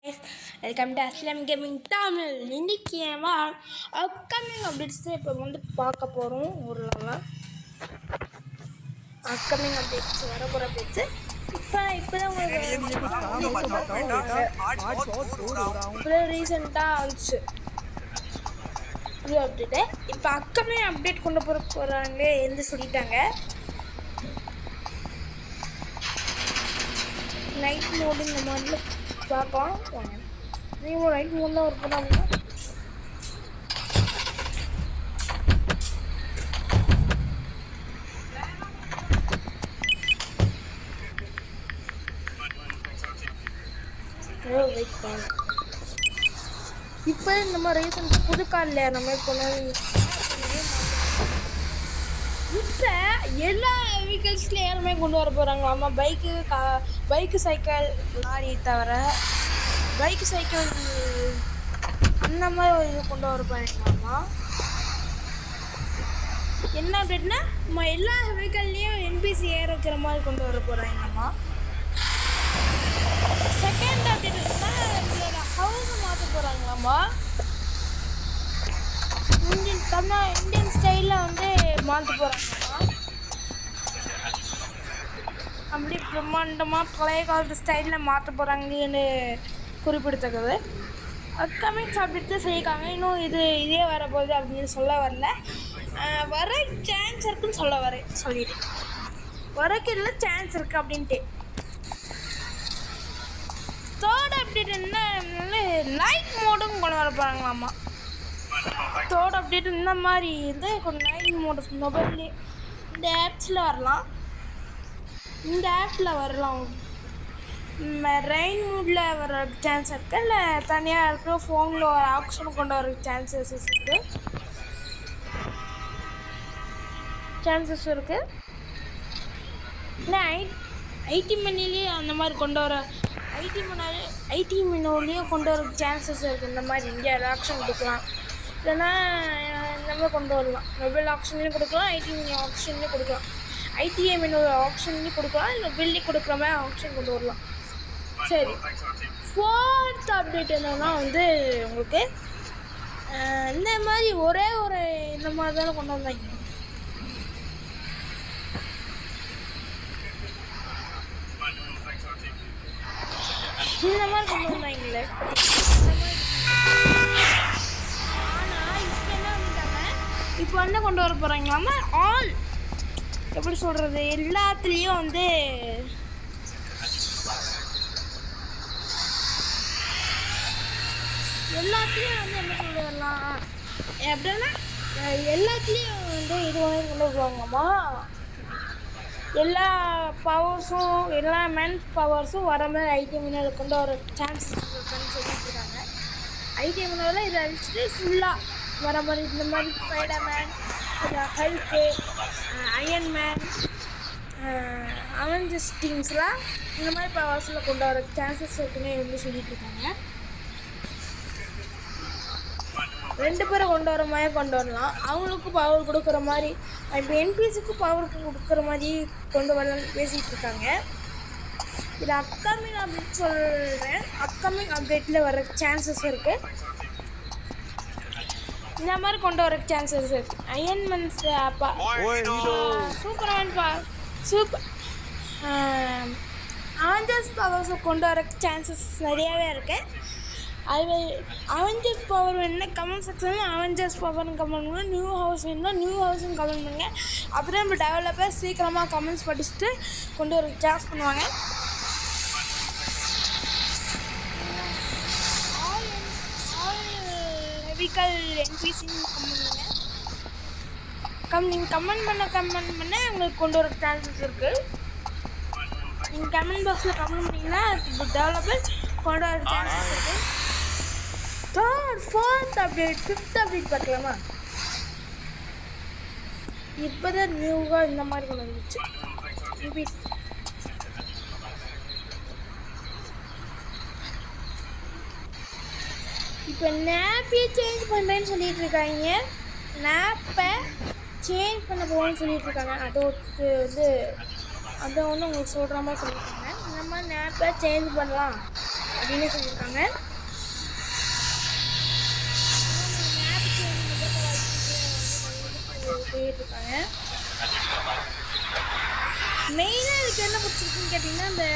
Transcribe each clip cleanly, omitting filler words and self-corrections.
Welcome to அஸ்லாம் gaming Tamil. இன்றைக்கி upcoming updates இப்போ பார்க்க போகிறோம். ஒரு நாளாக அப்கமிங் அப்டேட்ஸ் வர போகிற அப்டேட்ஸு இப்போதான் உங்களுக்கு ரீசெண்டாக வந்துச்சு புது அப்டேட்டு. இப்போ அப்கமிங் அப்டேட் கொண்டு போகிறாங்க என்று சொல்லிட்டாங்க. நைட் மோடு இந்த மாதிரி பார்க்கலாம் வாங்க. நீங்கள் நைட் மோட் தான் ஒர்க் பண்ணாங்க. இப்போ நம்ம ரீசெண்டாக புது காரில் நம்ம கொண்டாந்து இப்போ எல்லா வெஹிக்கல்ஸ்லையும் யாருமே கொண்டு வர போகிறாங்களாமா. பைக்கு சைக்கிள் லாரி தவிர பைக்கு சைக்கிள் அந்த மாதிரி ஒரு இது கொண்டு வர போகிறாங்களாமா. என்ன அப்படின்னா நம்ம எல்லா வெஹிக்கல்லையும் என்பிசி ஏற வைக்கிற மாதிரி கொண்டு வர போகிறாங்களாமா. செகண்ட் அப்படின்னா நம்மளோட ஹவுஸை மாற்ற போகிறாங்களாமா. இந்தியன் ஸ்டைலில் மாற்ற போகிறாங்களாமா. அப்படி பிரம்மாண்டமாக பழைய காலத்து ஸ்டைலில் மாற்ற போகிறாங்கன்னு குறிப்பிடத்தக்கது. அப்கமிங்ஸ் அப்படி தான் சொல்லியிருக்காங்க. இன்னும் இதே வரப்போகுது அப்படின்னு சொல்ல வரல. வர சான்ஸ் இருக்குன்னு சொல்லிட்டு வரக்கு இல்லை சான்ஸ் இருக்குது அப்படின்ட்டு. தேர்ட் அப்டேட் என்ன, நைட் மோடும் கொண்டு வர போகிறாங்களாமா. தேர்ட் அப்டேட் இந்த மாதிரி கொஞ்சம் நைட் மோடு மொபைல்லே இந்த ஆப்ஸில் வரலாம். இந்த ஆப்பில் வரலாம். ரெயின் மூடில் வர சான்ஸ் இருக்குது. இல்லை தனியாக இருக்கிற ஃபோனில் ஒரு ஆப்ஷன் கொண்டு வர சான்சஸ் இருக்குது. இல்லை ஐடி மெனுலேயே அந்த மாதிரி கொண்டு வர ஐடி மெனுலேயே கொண்டு வர சான்சஸ் இருக்குது. இந்த மாதிரி இந்தியாவில் ஆப்ஷன் கொடுக்கலாம். இல்லைன்னா இந்த மாதிரி கொண்டு வரலாம். மொபைல் ஆப்ஷன்லேயும் கொடுக்கலாம், ஐடி மெனு ஆப்ஷன்லேயும் கொடுக்கலாம், ஐடிஐ மெனு ஆப்ஷன்லேயும் கொடுக்கலாம், இல்லை பில்லிங் கொடுக்குற மாதிரி ஆப்ஷன் கொண்டு வரலாம். சரி, ஃபோர்த் அப்டேட் என்னன்னா உங்களுக்கு இந்த மாதிரி ஒரே ஒரு இந்த மாதிரி தானே கொண்டு வந்தாங்க. இந்த மாதிரி கொண்டு வந்தாங்களே. ஆனால் இப்போ என்ன பண்ணிட்டாங்க, இப்போ என்ன கொண்டு வர போகிறாங்களாமா. ஆல் எப்படி சொல்கிறது, எல்லாத்துலேயும் என்ன சொல்லிடலாம் எப்படின்னா எல்லாத்துலேயும் இது கொண்டு வருவாங்கம்மா. எல்லா பவர்ஸும் எல்லா மேன் பவர்ஸும் வர மாதிரி ஐடி மினல் கொண்டு வர சான்ஸ் இருக்குன்னு சொல்லிட்டு இருக்காங்க. ஐடி மினலில் இதை அழிச்சிட்டு ஃபுல்லாக வர மாதிரி இந்த மாதிரி ஸ்பைடர்மேன், ஹல்க்கு, அயன்மேன், அவெஞ்சர்ஸ் டீம்ஸ்லாம் இந்த மாதிரி பவர்ஸில் கொண்டு வர சான்சஸ் இருக்குன்னு சொல்லிட்டு இருக்காங்க. 2 பேரை கொண்டு வர மாதிரி கொண்டு வரலாம். அவங்களுக்கும் பவர் கொடுக்குற மாதிரி, இப்போ என்பிசிக்கு பவர் கொடுக்குற மாதிரி கொண்டு வரலான்னு பேசிகிட்டு இருக்காங்க. இது அப்கமிங் அப்டேட் சொல்கிறேன். அப்கமிங் அப்டேட்டில் வர சான்சஸ் இருக்குது. இந்த மாதிரி கொண்டு வர சான்சஸ் இருக்குது. அயன்மேன்ஸ் சூப்பர் அவெஞ்சர்ஸ் பவர்ஸை கொண்டு வர சான்சஸ் நிறையாவே இருக்குது. அது அவெஞ்சர்ஸ் பவர் வேணுன்னா கமெண்ட் செக்ஷனில் அவெஞ்சர்ஸ் பவர்னு கமெண்ட் பண்ணுங்கள். நியூ ஹவுஸ் வேணுன்னா நியூ ஹவுஸ்னு கமெண்ட் பண்ணுங்கள். அப்புறம் நம்ம டெவலப்பர் சீக்கிரமாக கமெண்ட்ஸ் படிச்சுட்டு கொண்டு வர சான்ஸ் பண்ணுவாங்க. வெஹிக்கல் என்பிசின்னு நீங்கள் கமெண்ட் பண்ண உங்களுக்கு கொண்டு வர சான்சஸ் இருக்குது. நீங்கள் கமெண்ட் பாக்ஸில் கமெண்ட் பண்ணிங்கன்னா டெவலப்பர் கொண்டு வர சான்சஸ் இருக்குது. Third, fourth update, fifth update பார்க்கலாமா. இப்போ தான் நியூவாக இந்த மாதிரி கொண்டு வந்துச்சு. இப்போ நேப்பையே சேஞ்ச் பண்ணுறேன்னு சொல்லிட்டு இருக்காங்க. நேப்பை சேஞ்ச் பண்ண போகணும்னு சொல்லிட்டு இருக்காங்க. அதை உங்களுக்கு சொல்கிற மாதிரி சொல்லியிருக்காங்க. இந்த மாதிரி நேப்பை சேஞ்ச் பண்ணலாம் அப்படின்னு சொல்லியிருக்காங்க. போயிட்டுருக்காங்க. மெயினாக இதுக்கு என்ன பிடிச்சிருக்குன்னு கேட்டிங்கன்னா அந்த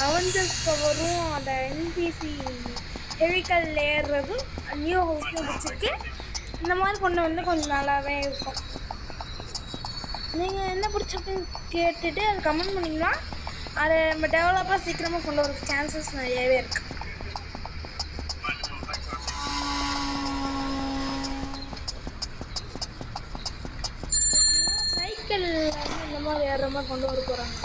அவெஞ்சர்ஸ் பவரும் அந்த என்பிசி ஹெவிக்கல் ஏறுறதும் நியூ ஹவுஸ்லையும் பிடிச்சிருக்கு. இந்த மாதிரி கொண்டு வந்து கொஞ்சம் நல்லாவே இருக்கும். நீங்கள் என்ன பிடிச்சிருக்குன்னு கேட்டுட்டு அது கமெண்ட் பண்ணிங்கன்னா அதை நம்ம டெவலப்பாக சீக்கிரமாக கொண்டு வர சான்சஸ் நிறையவே இருக்குது. சைக்கிள் இந்த மாதிரி ஏறுற மாதிரி கொண்டு வர போகிறாங்க.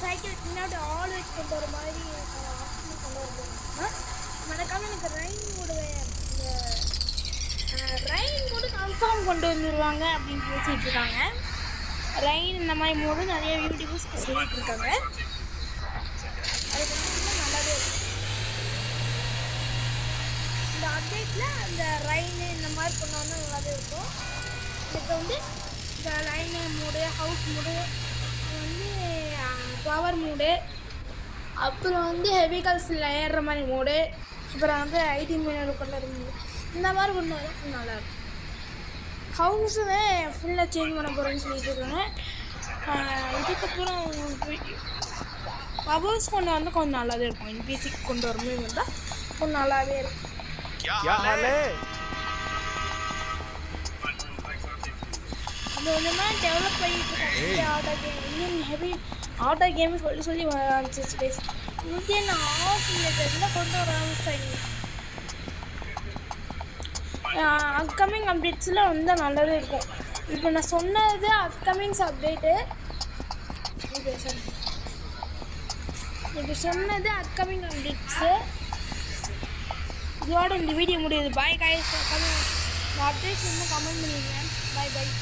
சைக்கிள் பின்னாடி ஆல்வேஸ் கொண்டு வர மாதிரி கொண்டு வர போகிறாங்க. மறக்காமல் எனக்கு ரெயின் மோடு கன்ஃபார்ம் கொண்டு வந்துடுவாங்க அப்படின்னு பேசிகிட்டு இருக்காங்க. ரெயின் இந்த மாதிரி மோடு நிறைய யூடியூபர்ஸ் சொல்லிட்டு இருக்காங்க. அது வந்து நல்லாவே இருக்கும். இந்த அப்டேட்டில் அந்த ரெயின் இந்த மாதிரி கொண்டு வந்தால் நல்லாவே இருக்கும். இப்போ வந்து இந்த லைனு மோடு, ஹவுஸ் மோடு, வந்து பவர் மோடு, அப்புறம் வந்து ஹெவிகல்ஸில் ஏறுற மாதிரி மோடு, அப்புறம் வந்து ஐடி மீனோட கொண்டு வர மோடு, இந்த மாதிரி கொண்டு வர நல்லாயிருக்கும். ஹவுஸுமே ஃபுல்லாக சேஞ்ச் பண்ண போகிறேன்னு சொல்லிட்டு இருக்காங்க. இதுக்கப்புறம் பவர்ஸ் கொண்டு வந்து கொஞ்சம் நல்லாவே இருக்கும். என்பிசிக்கு கொண்டு வரும்போது வந்தால் கொஞ்சம் நல்லாவே இருக்கும். அது ஒன்றுமே டெவலப் பண்ணிட்டு இருக்காங்க. Auto game Indian heavy auto game சொல்லி ஆரம்பிச்சிச்சு பேசி இந்தியன் ஆசிலேட்டரில் கொண்டு வர ஆரம்பிச்சிட்டாங்க. அப்கமிங் அப்டேட்ஸில் வந்து நல்லாவே இருக்கும். இப்போ நான் சொன்னது அப்கமிங்ஸ் அப்டேட்டு, இப்போ சொன்னது அப்கமிங் அப்டேட்ஸு. இதோட இந்த வீடியோ முடியுது. Bye guys. அப்டேட்ஸ் இன்னும் கமெண்ட் பண்ணிடுங்க. பாய் பாய்.